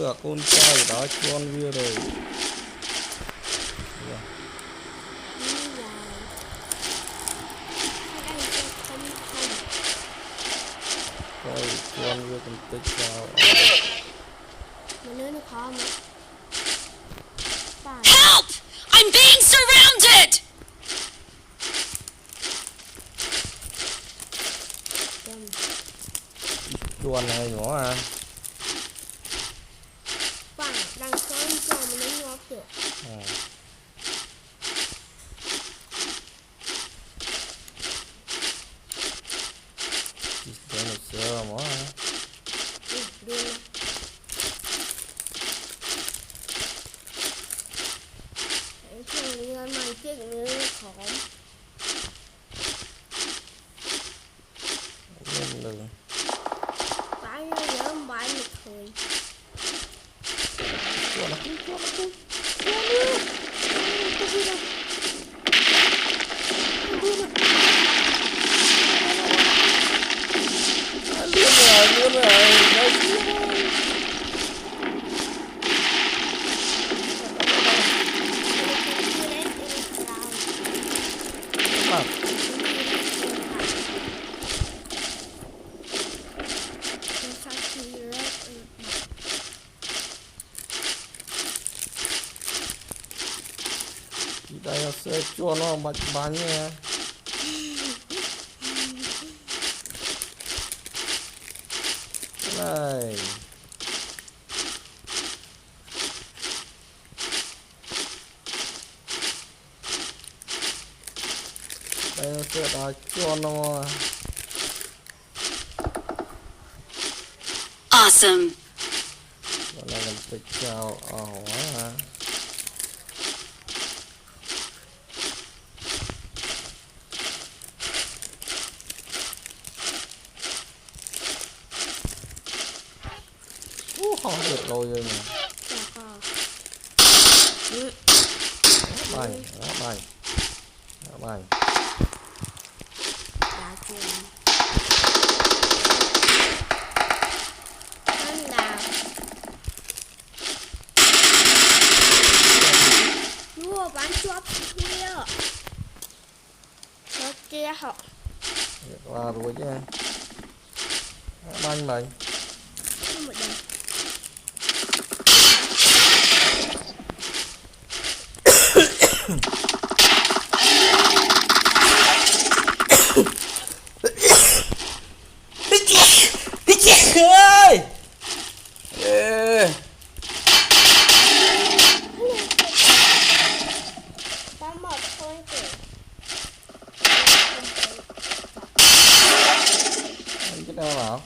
à con trai đó con kia rồi coi con kia con tích sao Help! I'm being surrounded! chuồn này nhỏ à đang coi cho mình nó ngọt được. Cái này sữa mà Mày chết nữa khổ. đừng Bãi nó nhớ bãi một thời. chuồn nó luôn rồi đây là xe chuồn nó bạch bánh nha này đây là xe đá chuồn nó Awesome. gọi là làm tích chào ở hóa không được rồi rồi mà bài bài bài mua bán chóp kia nó kia họ qua rồi chứ banh mày ơi tao một thôi kìa cái đâu bảo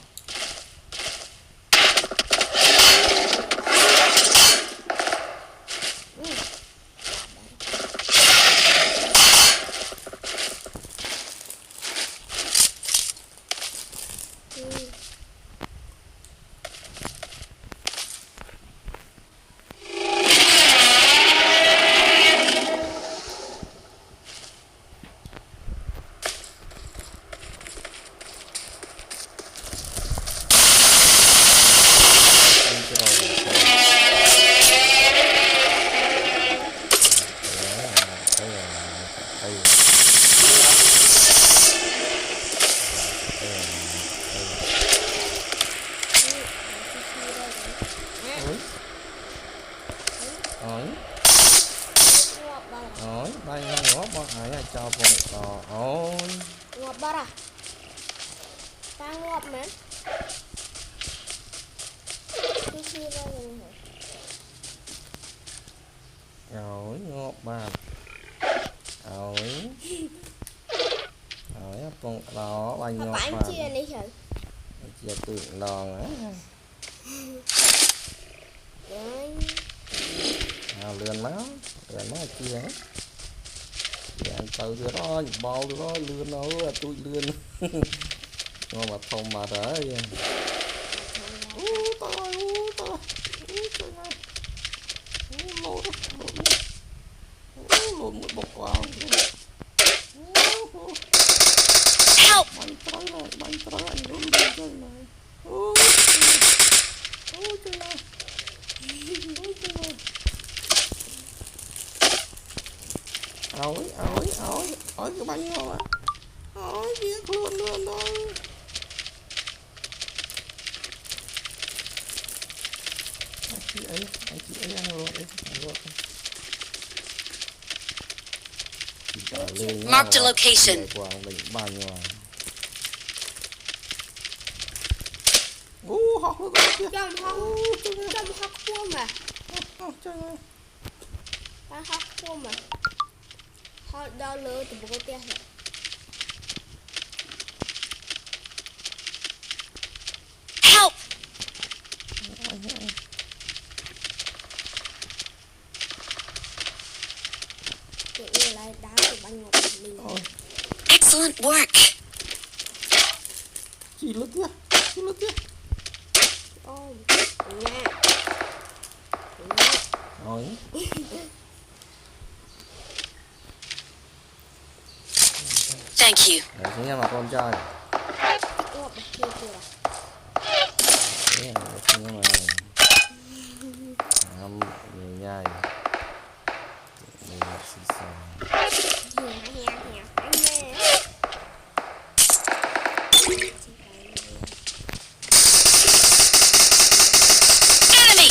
ôi bay nó ngó bọn ấy cho bọn ôi ngọt bát à ta ngọt mà rồi ngọt bà rồi rồi con đó bay ngọt bà chia đi thử chia tượng đòn á lươn máu chia ăn từ đưa đó bao đưa đó lươn nó tôi lươn ngon mà thông mà đấy lộn một bọc vào Help! bánh trái này ôi cái bánh ngon á ôi việc luôn thôi anh chị ấy ăn luôn Marked a location. Học luôn kìa. Trong học cua mà. Đang học cua mà. Họ đo lơ từ một cái tia này. Help! Excellent work. Chị lướt kìa. Ôm. Nha. Rồi. Thank you. Đấy, chính là mà con trai. Ôm kia kìa. Đấy, chính là mà làm người nhai. Mình xì xò. Enemy!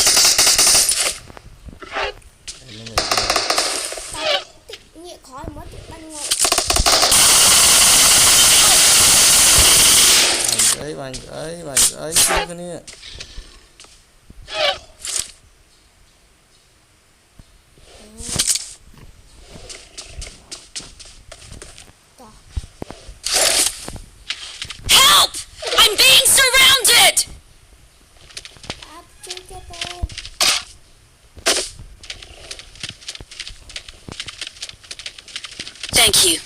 Nhẹ khói mất bánh ngọt. Bạn ấy kia cái nè. Help! I'm being surrounded! Thank you.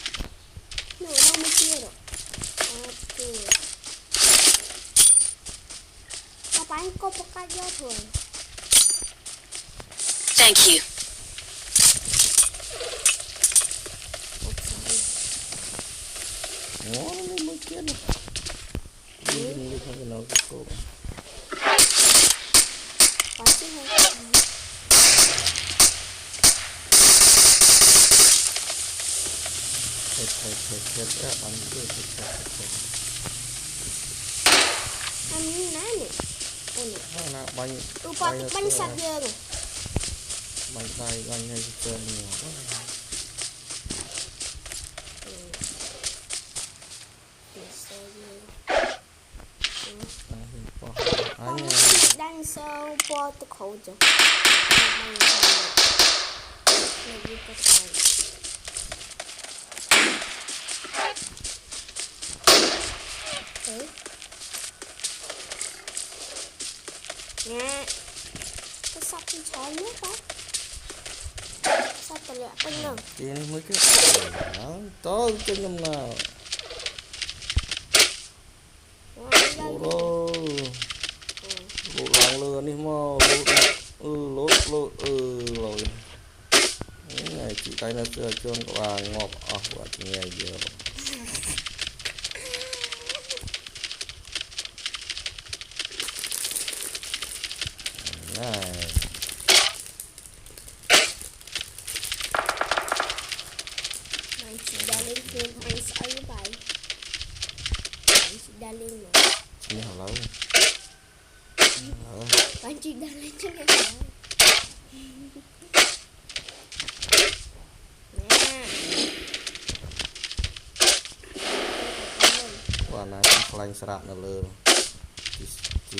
Thank you. Ủa, nó mới chết rồi. Đi không có nấu cái cô. Thịt á, bánh kia thịt. Ăn như ná nè. Bánh sạch dơ rồi. Bánh tay, bánh hay thịt nhiều quá. Đang sâu po tôi khổ chứ. Nè. Cái sắp đi chói nước đó. Sắp tao lẹ bánh nè. Tiền mới cái. Đó, tối cho nhầm nào. Ủa lụt lòng lừa đi mò lụt rồi cái này chị tay nó xưa chôn của bà ngọt và chị nghe giờ này Mày chỉ đã lên phim mày sợ như vậy. Mày chỉ đã lên rồi. chị hào lâu Bạn chị đã lên cho nghe hả? Nè. quả này không lành sạp nó lừa chị